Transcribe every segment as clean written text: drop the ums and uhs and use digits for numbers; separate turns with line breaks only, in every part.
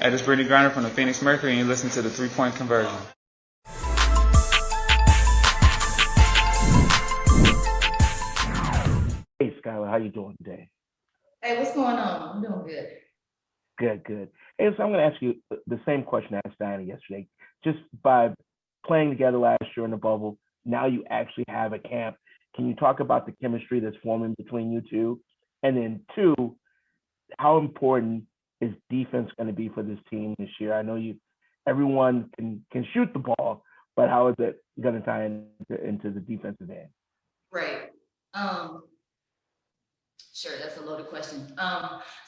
Hey, this is Brittany Griner from the Phoenix Mercury, and you listen to the 3-Point Conversion.
Hey, Skylar, how you doing today?
Hey, what's going on? I'm doing good.
Good, good. Hey, so I'm going to ask you the same question I asked Diana yesterday. Just by playing together last year in the bubble, now you actually have a camp. Can you talk about the chemistry that's forming between you two? And then two, how important is defense going to be for this team this year? I know everyone can shoot the ball, but how is it going to tie into the defensive end?
Right. Um, sure, that's a loaded question.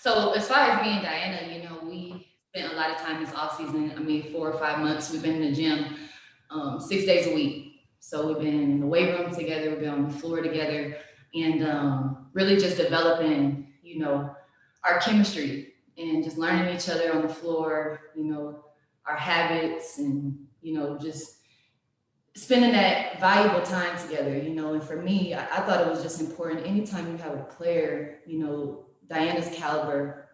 So as far as me and Diana, we spent a lot of time this off season. I mean, 4 or 5 months. We've been in the gym 6 days a week. So we've been in the weight room together. We've been on the floor together, and really just developing, our chemistry and just learning each other on the floor. Our habits, and just spending that valuable time together, and for me, I thought it was just important. Anytime you have a player, Diana's caliber,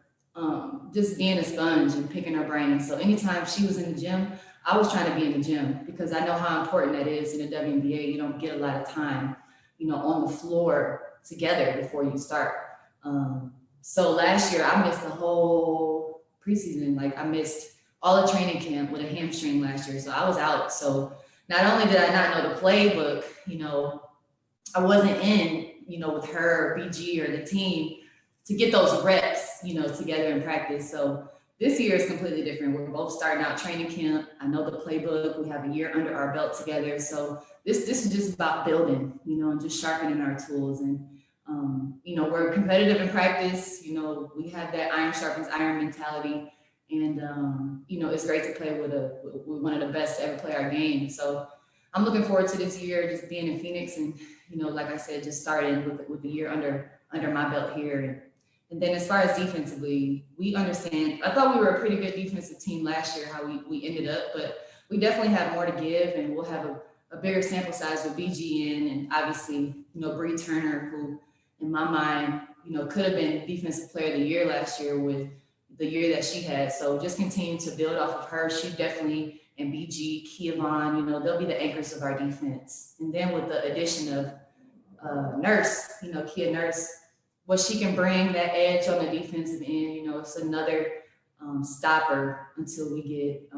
just being a sponge and picking her brain. So anytime she was in the gym, I was trying to be in the gym because I know how important that is in the WNBA. You don't get a lot of time, on the floor together before you start. So last year I missed the whole preseason. Like I missed all the training camp with a hamstring last year. So I was out. So not only did I not know the playbook, I wasn't in, with her, BG, or the team to get those reps, together in practice. So this year is completely different. We're both starting out training camp. I know the playbook. We have a year under our belt together. So this is just about building, and just sharpening our tools. And, we're competitive in practice. We have that iron sharpens iron mentality. And, it's great to play with one of the best to ever play our game. So I'm looking forward to this year, just being in Phoenix and, like I said, just starting with the year under my belt here. And then as far as defensively, we understand, I thought we were a pretty good defensive team last year, how we ended up, but we definitely have more to give, and we'll have a bigger sample size with BG in, and obviously, Bree Turner, who in my mind, could have been defensive player of the year last year with the year that she had. So just continue to build off of her. She definitely, and BG, Kia Vaughn, they'll be the anchors of our defense. And then with the addition of Nurse, Kia Nurse, what she can bring, that edge on the defensive end, it's another stopper until we get,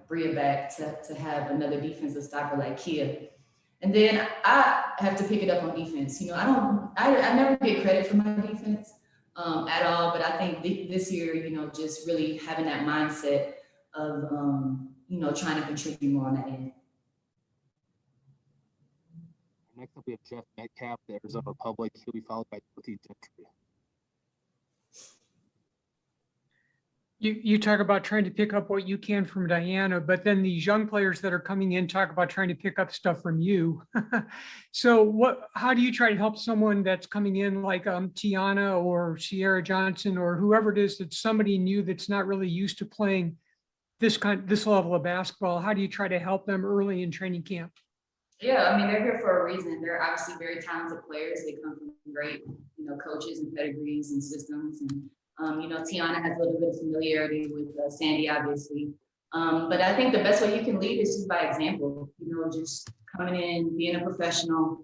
Bria back to have another defensive stopper like Kia. And then I have to pick it up on defense. I never get credit for my defense at all, but I think this year, just really having that mindset of, trying to contribute more on that end.
Next up, we have Jeff Metcalf, the Arizona Republic. He'll be followed by Timothy Gentry.
You talk about trying to pick up what you can from Diana, but then these young players that are coming in talk about trying to pick up stuff from you. So how do you try to help someone that's coming in like Tiana or Sierra Johnson or whoever it is, that's somebody new that's not really used to playing this level of basketball? How do you try to help them early in training camp?
Yeah, I mean, they're here for a reason. They're obviously very talented players. They come from great, coaches and pedigrees and systems. And, Tiana has a little bit of familiarity with Sandy, obviously. But I think the best way you can lead is just by example, just coming in, being a professional,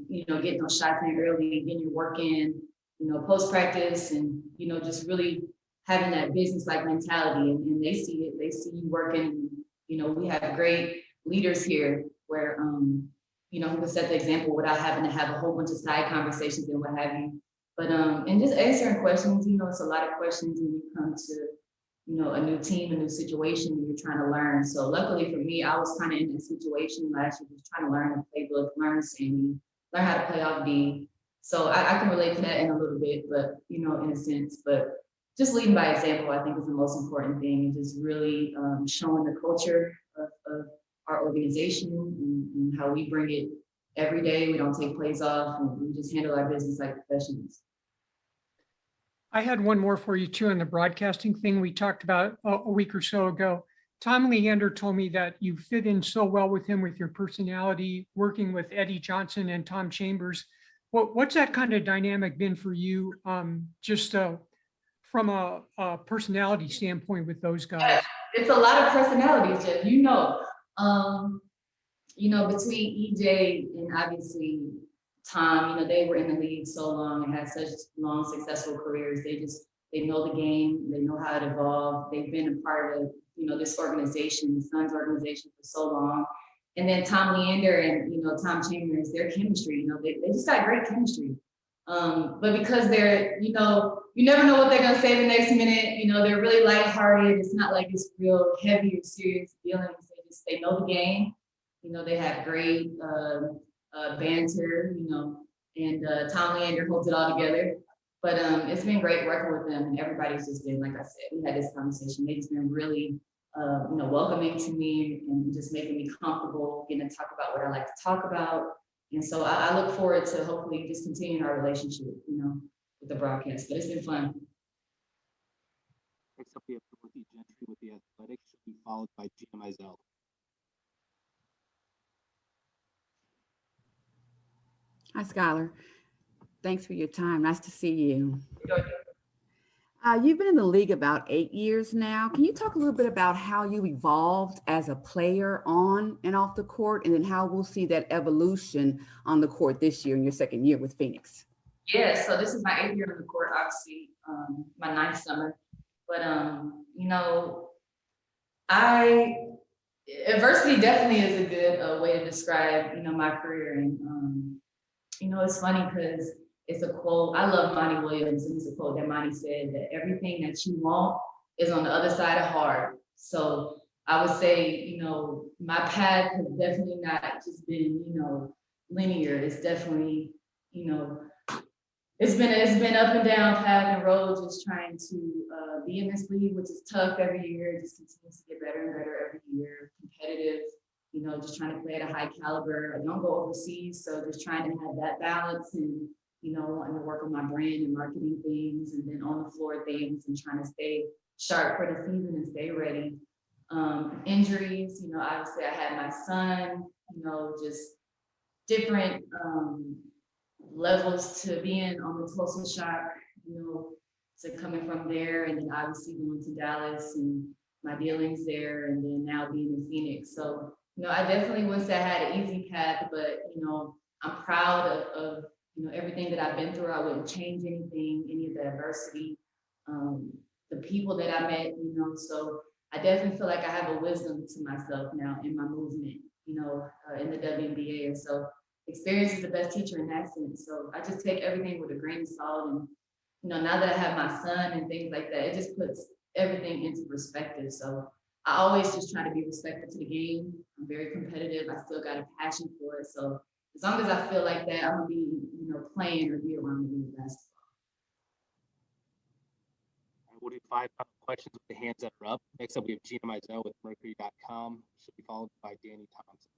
getting those shots in early, getting your work in, post-practice, and, just really having that business-like mentality. And they see it. They see you working. We have great leaders here where, who can set the example without having to have a whole bunch of side conversations and what have you. But, and just answering questions, it's a lot of questions when you come to, a new team, a new situation, and you're trying to learn. So luckily for me, I was kind of in that situation last year, just trying to learn the playbook, learn Sandy, learn how to play off D. So I can relate to that in a little bit, but, in a sense, but just leading by example, I think is the most important thing, and just really showing the culture of our organization and how we bring it every day. We don't take plays off, and we just handle our business like professionals.
I had one more for you too on the broadcasting thing we talked about a week or so ago. Tom Leander told me that you fit in so well with him with your personality, working with Eddie Johnson and Tom Chambers. What's that kind of dynamic been for you, from from a personality standpoint with those guys?
It's a lot of personalities, Jeff. Between EJ and obviously Tom, they were in the league so long and had such long, successful careers. They know the game, they know how it evolved. They've been a part of, this organization, the Suns organization for so long. And then Tom Leander and, Tom Chambers, their chemistry, they just got great chemistry. But because they're, you never know what they're going to say the next minute. They're really lighthearted. It's not like it's real heavy or serious feelings. They know the game. They have great banter, and Tom Leander holds it all together. But it's been great working with them, and everybody's just been, like I said, we had this conversation. They've just been really, welcoming to me and just making me comfortable, getting to talk about what I like to talk about. And so I look forward to hopefully just continuing our relationship, with the broadcast. But it's been fun.
Next up, we have Dorothy Gentry with the Athletics, should be followed by Gina Mizell.
Hi, Skylar. Thanks for your time. Nice to see you. You've been in the league about 8 years now. Can you talk a little bit about how you evolved as a player on and off the court, and then how we'll see that evolution on the court this year in your second year with Phoenix?
Yeah, so this is my 8th year on the court, obviously, my 9th summer. But, adversity definitely is a good way to describe, my career. And, it's funny because it's a quote. I love Monty Williams, and it's a quote that Monty said that everything that you want is on the other side of hard. So I would say, my path has definitely not just been, linear. It's definitely, it's been up and down path and road, just trying to be in this league, which is tough every year. It just continues to get better and better every year. Competitive, just trying to play at a high caliber. I don't go overseas, so just trying to have that balance and, and work on my brand and marketing things, and then on the floor things, and trying to stay sharp for the season and stay ready. Injuries, obviously I had my son, just different levels to being on the Tulsa Shock, to coming from there, and then obviously going to Dallas and my dealings there, and then now being in Phoenix. So, I definitely wouldn't say I had an easy path, but, I'm proud of everything that I've been through. I wouldn't change anything, any of the adversity, the people that I met, so I definitely feel like I have a wisdom to myself now in my movement, in the WNBA. And so experience is the best teacher in that sense. So I just take everything with a grain of salt. And, now that I have my son and things like that, it just puts everything into perspective. So I always just try to be respectful to the game. I'm very competitive. I still got a passion for it. So as long as I feel like that, I'm gonna be, playing or be around the game basketball.
We'll do 5 final questions with the hands that are up. Next up, we have Gina Mizell with Mercury.com. She'll be followed by Danny Thompson.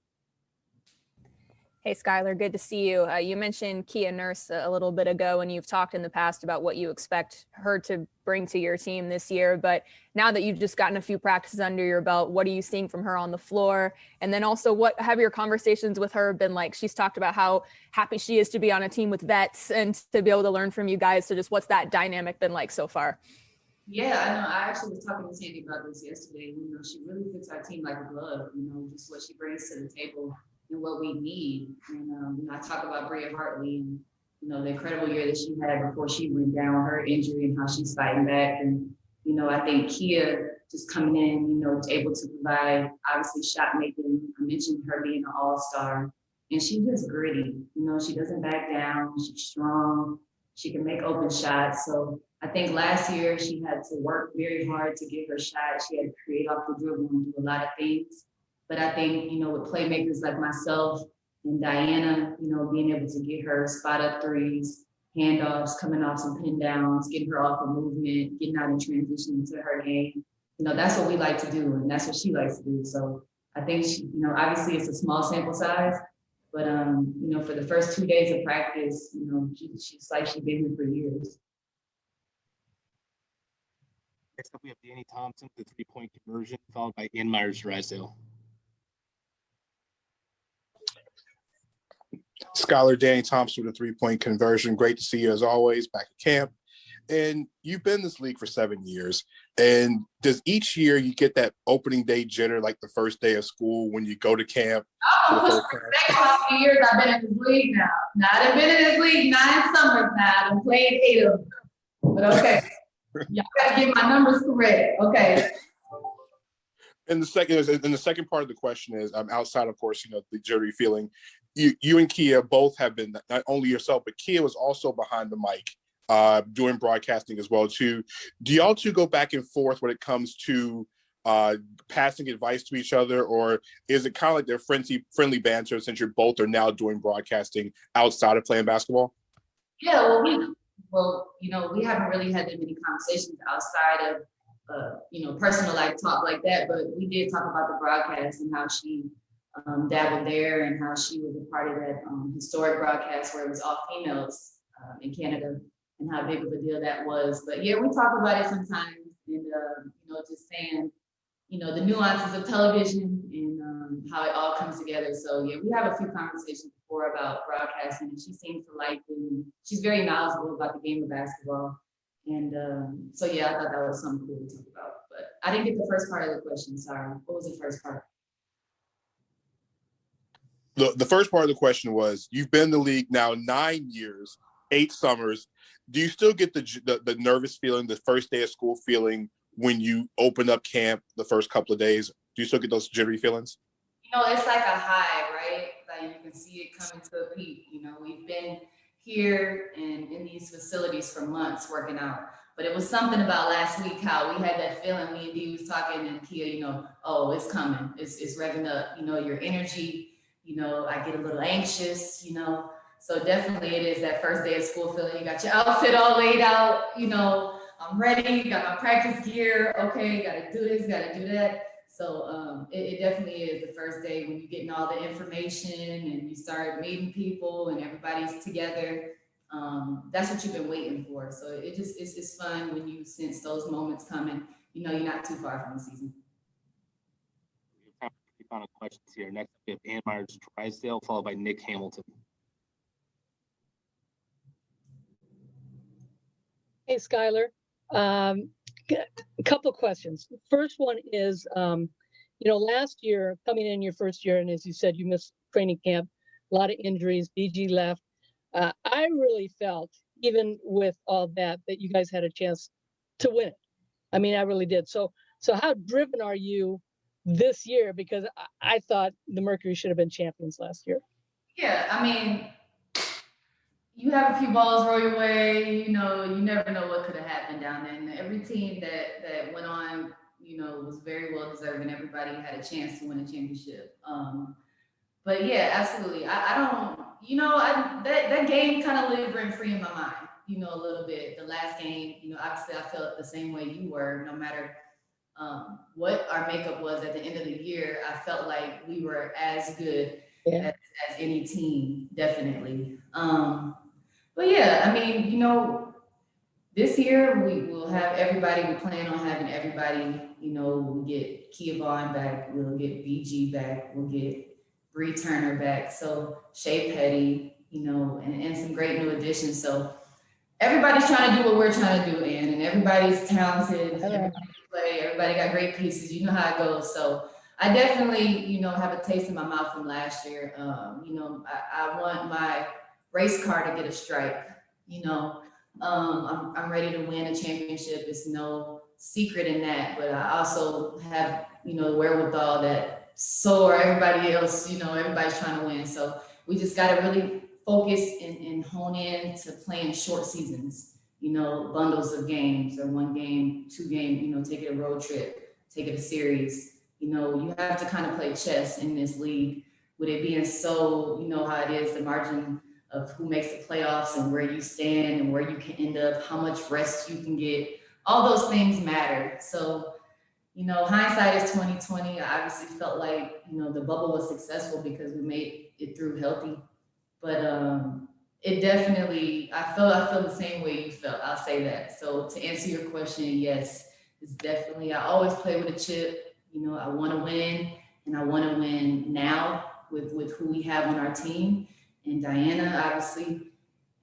Hey, Skylar, good to see you. You mentioned Kia Nurse a little bit ago, and you've talked in the past about what you expect her to bring to your team this year. But now that you've just gotten a few practices under your belt, what are you seeing from her on the floor? And then also, what have your conversations with her been like? She's talked about how happy she is to be on a team with vets and to be able to learn from you guys. So just what's that dynamic been like so far?
Yeah, I know. I actually was talking to Sandy about this yesterday. She really fits our team like a glove, just what she brings to the table and what we need. And I talk about Bria Hartley and the incredible year that she had before she went down, her injury, and how she's fighting back. And I think Kia just coming in, able to provide obviously shot making. I mentioned her being an all-star, and she's just gritty. She doesn't back down. She's strong. She can make open shots. So I think last year she had to work very hard to get her shot. She had to create off the dribble and do a lot of things. But I think, with playmakers like myself and Diana, being able to get her spot up threes, handoffs, coming off some pin downs, getting her off a movement, getting out and transitioning to her game. That's what we like to do, and that's what she likes to do. So I think she, obviously it's a small sample size, but for the first 2 days of practice, she's like she's been here for years.
Next up, we have Danny Thompson with the 3-point conversion, followed by Ian Myers-Drysdale.
Skylar, Danny Thompson with a 3-point conversion. Great to see you as always back at camp. And you've been in this league for 7 years. And does each year you get that opening day jitter, like the first day of school when you go to camp?
Oh, push back how many years I've been in this league now. Now I've been in this league 9 summers now. I've played 8 of them. But okay, y'all gotta get my numbers correct. Okay.
And the second part of the question is, outside, of course, the jittery feeling. You and Kia both have been, not only yourself, but Kia was also behind the mic doing broadcasting as well too. Do y'all two go back and forth when it comes to passing advice to each other, or is it kind of like their friendly banter since you're both are now doing broadcasting outside of playing basketball?
Yeah, we haven't really had that many conversations outside of personal life talk like that, but we did talk about the broadcast and how she dabbled there and how she was a part of that historic broadcast where it was all females in Canada and how big of a deal that was. But yeah, we talk about it sometimes and just saying, the nuances of television and how it all comes together. So yeah, we have a few conversations before about broadcasting, and she seems to like it. And she's very knowledgeable about the game of basketball. And so yeah, I thought that was something cool to talk about. But I didn't get the first part of the question, sorry. What was the first part?
The first part of the question was, you've been in the league now 9 years, 8 summers. Do you still get the nervous feeling, the first day of school feeling when you open up camp the first couple of days? Do you still get those jittery feelings?
It's like a high, right? Like you can see it coming to a peak. We've been here and in these facilities for months working out. But it was something about last week how we had that feeling. Me and Dee was talking, and Kia, oh, it's coming. It's revving up. Your energy. I get a little anxious. So definitely it is that first day of school feeling. You got your outfit all laid out. I'm ready. Got my practice gear. Okay, got to do this. Got to do that. So it definitely is the first day when you're getting all the information and you start meeting people and everybody's together. That's what you've been waiting for. So it's fun when you sense those moments coming. You're not too far from the season.
Final questions here. Next, we have Diana Taurasi, followed by Nick Hamilton.
Hey, Skylar. A couple of questions. First one is, last year, coming in your first year, and as you said, you missed training camp, a lot of injuries, BG left. I really felt, even with all that you guys had a chance to win it. I mean, I really did. So how driven are you this year? Because I thought the Mercury should have been champions last year.
Yeah, I mean, you have a few balls roll your way, you never know what could have happened down there. And every team that went on, was very well deserved, and everybody had a chance to win a championship. But yeah, absolutely. I don't, that game kind of lived rent free in my mind, a little bit. The last game, obviously I felt the same way you were, no matter what our makeup was at the end of the year. I felt like we were as good as any team, definitely. But yeah, I mean, this year we will have everybody. We plan on having everybody. We'll get Kia Vaughn back. We'll get BG back. We'll get Bree Turner back. So Shea Petty, and some great new additions. So everybody's trying to do what we're trying to do, and everybody's talented. Everybody play. Everybody got great pieces. You know how it goes. So I definitely, have a taste in my mouth from last year. I want my race car to get a stripe. I'm ready to win a championship. It's no secret in that, but I also have, the wherewithal that so are everybody else, everybody's trying to win. So we just got to really focus and hone in to playing short seasons, bundles of games or 1 game, 2 game, take it a road trip, take it a series. You have to kind of play chess in this league with it being so, how it is, the margin of who makes the playoffs and where you stand and where you can end up, how much rest you can get. All those things matter. So, hindsight is 2020. I obviously felt like, the bubble was successful because we made it through healthy. But it definitely, I feel the same way you felt. I'll say that. So to answer your question, yes, it's definitely, I always play with a chip. I want to win, and I want to win now with who we have on our team. And Diana, obviously.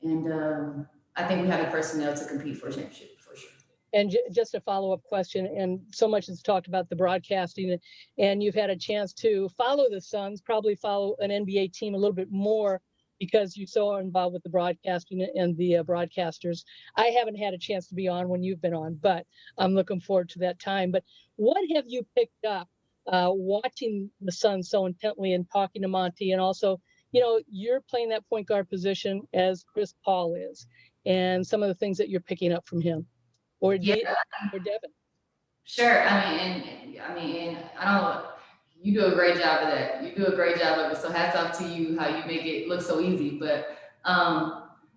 And I think we have the personnel to compete for a championship for sure.
And just a follow-up question, and so much is talked about the broadcasting, and you've had a chance to follow the Suns, probably follow an NBA team a little bit more because you're so involved with the broadcasting and the broadcasters. I haven't had a chance to be on when you've been on, but I'm looking forward to that time. But what have you picked up watching the Suns so intently and talking to Monty, and also, you know, you're playing that point guard position as Chris Paul is, and some of the things that you're picking up from him? Or Devin.
Sure. I mean, I don't. You do a great job of that. You do a great job of it. So hats off to you how you make it look so easy. But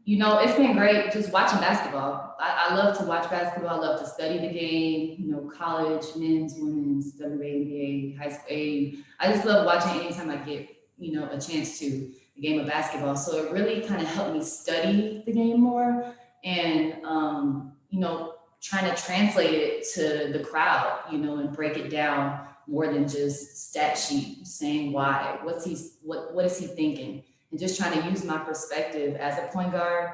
you know, it's been great just watching basketball. I love to watch basketball. I love to study the game. You know, college, men's, women's, WNBA, high school. I just love watching anytime I get a chance to the game of basketball. So it really kind of helped me study the game more and trying to translate it to the crowd, and break it down more than just stat sheet, saying why, what is he thinking? And just trying to use my perspective as a point guard,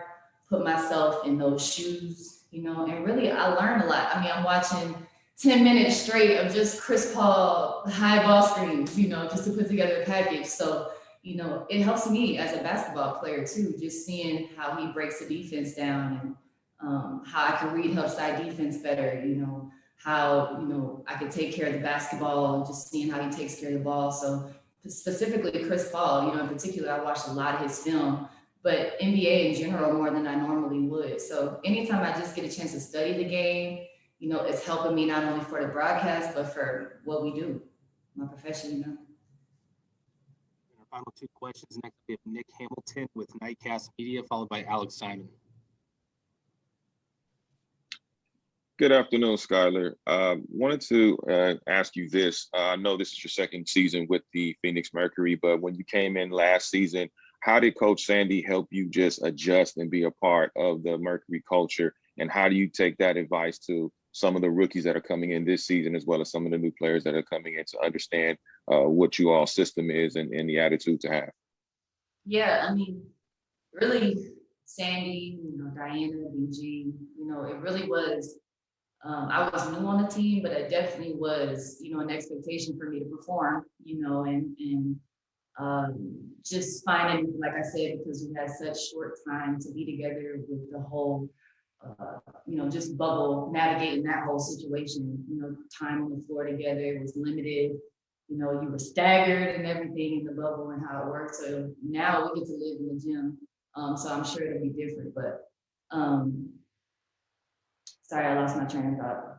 put myself in those shoes, and really I learned a lot. I mean, I'm watching 10 minutes straight of just Chris Paul high ball screens, just to put together a package. So, it helps me as a basketball player too, just seeing how he breaks the defense down and how I can read help side defense better, how, I could take care of the basketball, just seeing how he takes care of the ball. So specifically Chris Paul, in particular, I watched a lot of his film, but NBA in general more than I normally would. So anytime I just get a chance to study the game, it's helping me not only for the broadcast, but for what we do, my profession,
Our final two questions. Next, we have Nick Hamilton with Nightcast Media, followed by Alex Simon.
Good afternoon, Skylar. Wanted to ask you this. I know this is your second season with the Phoenix Mercury, but when you came in last season, how did Coach Sandy help you just adjust and be a part of the Mercury culture? And how do you take that advice to some of the rookies that are coming in this season, as well as some of the new players that are coming in to understand what you all system is and the attitude to have?
Yeah, I mean, really, Sandy, Diana, BG, it really was. I was new on the team, but it definitely was, an expectation for me to perform, and just finding, like I said, because we had such short time to be together with the whole, just bubble, navigating that whole situation, time on the floor together was limited, you were staggered and everything in the bubble and how it worked. So now we get to live in the gym. So I'm sure it'll be different, but, sorry, I lost my train of thought.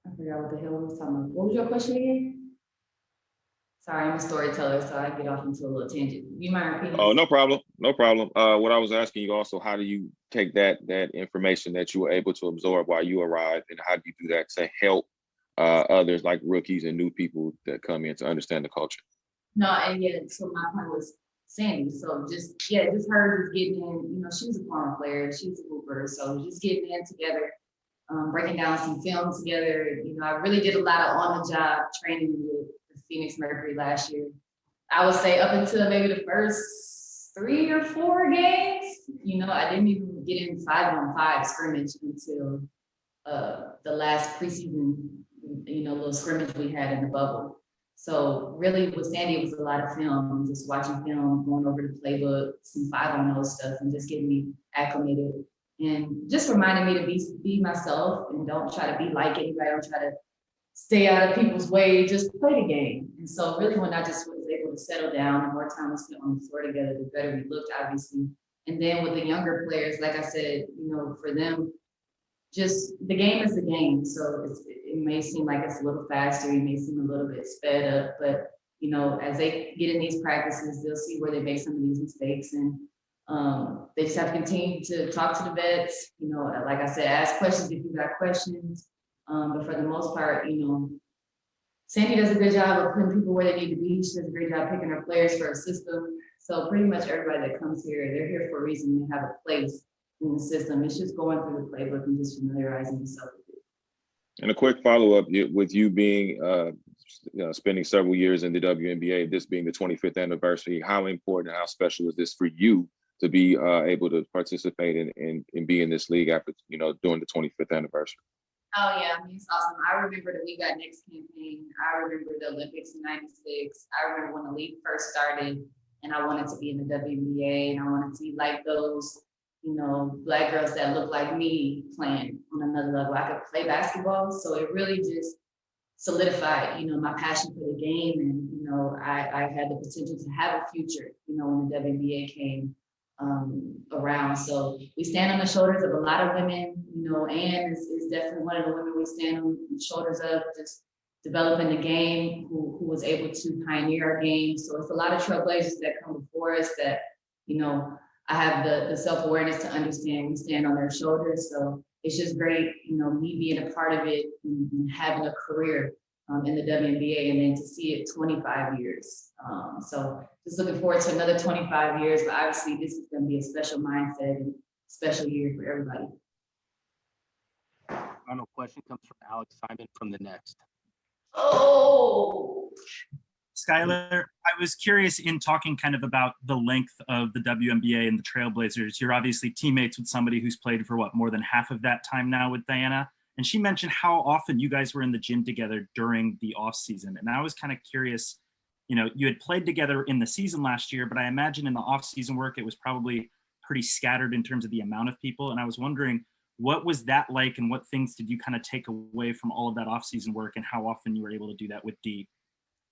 I forgot what the hell we was talking about. What was your question again? Sorry, I'm a storyteller, so I get off into a little tangent. You mind repeating?
Oh, no problem. No problem. What I was asking you also, how do you take that information that you were able to absorb while you arrived, and how do you do that to help others like rookies and new people that come in to understand the culture?
No, and yeah, so my point was Sandy. So just her just getting in, she was a former player, she was a hooper. So just getting in together, breaking down some film together. I really did a lot of on-the-job training with the Phoenix Mercury last year. I would say up until maybe the first 3 or 4 games, I didn't even get in 5-on-5 scrimmage until the last preseason, little scrimmage we had in the bubble. So really with Sandy, it was a lot of film, just watching film, going over the playbook, some 5-on-0 stuff, and just getting me acclimated and just reminding me to be myself and don't try to be like anybody. Don't try to stay out of people's way, just play the game. And so really when I just was able to settle down and more time was spent on the floor together, the better we looked, obviously. And then with the younger players, like I said, for them, just the game is the game. So it may seem like it's a little faster, it may seem a little bit sped up, but as they get in these practices, they'll see where they make some of these mistakes, and they just have to continue to talk to the vets. Like I said, ask questions if you got questions. But for the most part, Sandy does a good job of putting people where they need to be. She does a great job picking her players for a system. So pretty much everybody that comes here, they're here for a reason. They have a place in the system. It's just going through the playbook and just familiarizing yourself with it.
And a quick follow-up, with you being spending several years in the WNBA, this being the 25th anniversary, how important and how special is this for you to be able to participate and be in this league after, you know, during the 25th anniversary?
Oh yeah, I mean, it's awesome. I remember the We Got Next campaign. I remember the Olympics in '96. I remember when the league first started and I wanted to be in the WNBA and I wanted to be like those, you know, Black girls that look like me playing on another level. I could play basketball. So it really just solidified, you know, my passion for the game. And, you know, I had the potential to have a future, you know, when the WNBA came around. So we stand on the shoulders of a lot of women, you know, Anne is definitely one of the women we stand on the shoulders of, just developing the game, who was able to pioneer our game. So it's a lot of trailblazers that come before us that, you know, I have the self-awareness to understand we stand on their shoulders. So it's just great, you know, me being a part of it and having a career in the WNBA and then to see it 25 years. So just looking forward to another 25 years, but obviously this is gonna be a special mindset and special year for everybody.
Final question comes from Alex Simon from The Next.
Oh,
Skylar, I was curious in talking kind of about the length of the WNBA and the Trailblazers. You're obviously teammates with somebody who's played for what, more than half of that time now with Diana. And she mentioned how often you guys were in the gym together during the off season. And I was kind of curious, you know, you had played together in the season last year, but I imagine in the off season work, it was probably pretty scattered in terms of the amount of people. And I was wondering, what was that like and what things did you kind of take away from all of that off season work and how often you were able to do that with Dee?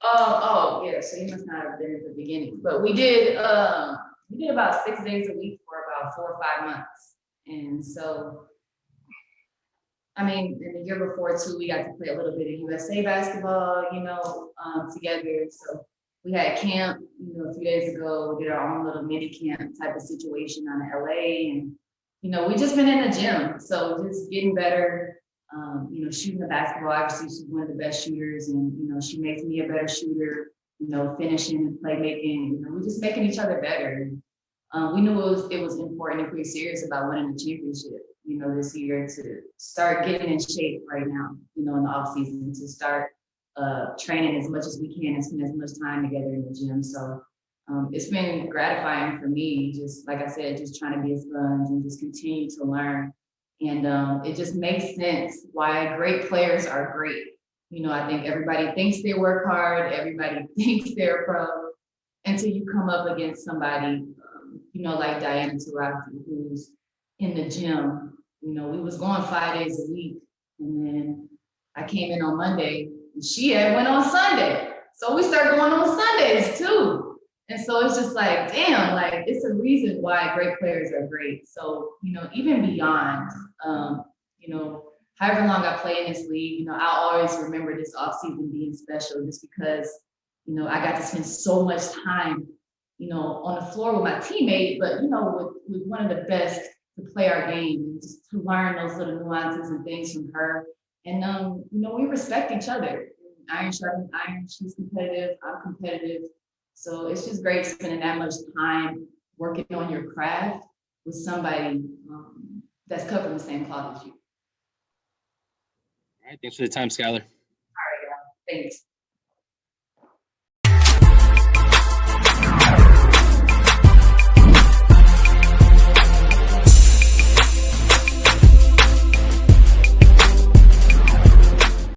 oh yeah, so you must not have been at the beginning, but we did about 6 days a week for about 4 or 5 months. And so, I mean, in the year before too, we got to play a little bit of USA basketball, you know, together. So we had camp, you know, a few days ago. We did our own little mini camp type of situation out of LA, and you know, we just been in the gym, so just getting better. You know, shooting the basketball. Obviously, she's one of the best shooters, and you know, she makes me a better shooter. You know, finishing and playmaking. You know, we're just making each other better. We knew it was important if we were serious about winning the championship, you know, this year, to start getting in shape right now, you know, in the off season, to start training as much as we can and spend as much time together in the gym. So it's been gratifying for me, just like I said, just trying to be a sponge and just continue to learn. And it just makes sense why great players are great. You know, I think everybody thinks they work hard, everybody thinks they're pro, until you come up against somebody, you know, like Diana Taurasi, who's in the gym. You know, we was going 5 days a week, and then I came in on Monday, and she had went on Sunday. So we started going on Sundays too. And so it's just like, damn, like it's a reason why great players are great. So, you know, even beyond, you know, however long I play in this league, you know, I'll always remember this offseason being special just because, you know, I got to spend so much time, you know, on the floor with my teammate, but, you know, with one of the best to play our game and just to learn those little nuances and things from her. And, you know, we respect each other. Iron sharpens iron, she's competitive, I'm competitive. So it's just great spending that much time working on your craft with somebody that's cut from the same cloth as you.
All right, thanks for the time, Skylar.
All right, thanks.